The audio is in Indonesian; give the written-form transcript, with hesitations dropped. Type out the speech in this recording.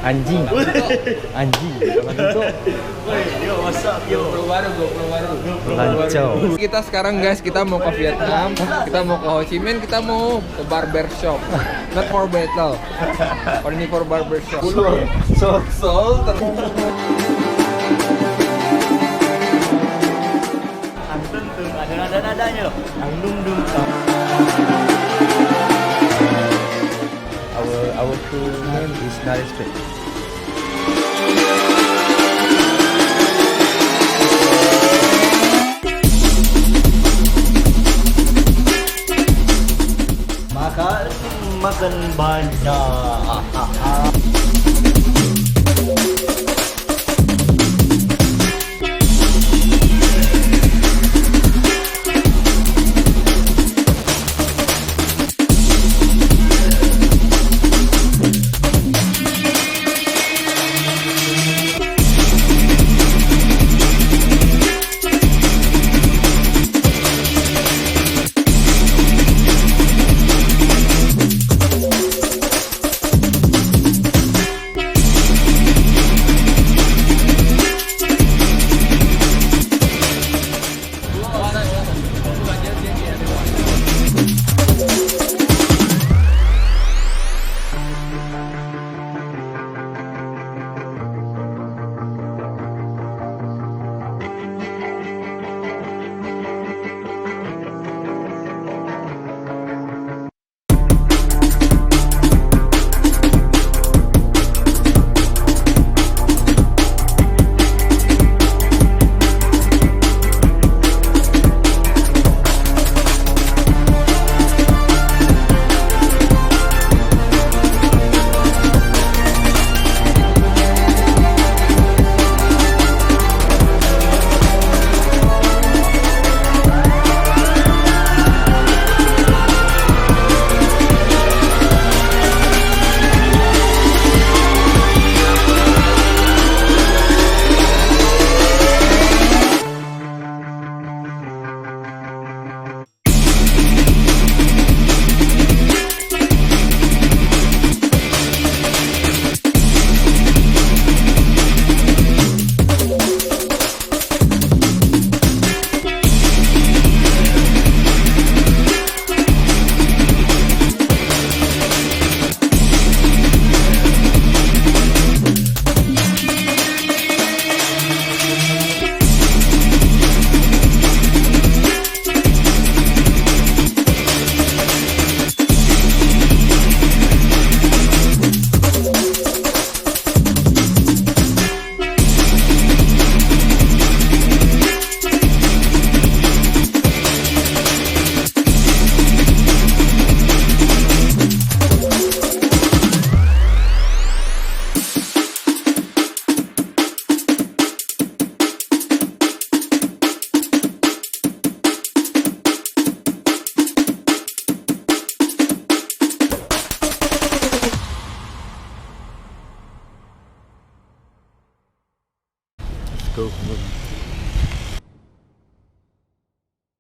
Anjing. Anjing. Yo, what's up? Yo, GoPro baru. Lancau. Kita sekarang guys, kita mau ke Vietnam, kita mau ke Ho Chi Minh, kita mau ke barber shop. Not for battle. Only for barber shop. Soul. Ada nada-nadanya loh. Dung. Our crew name is Narispe. Makan banyak. Go.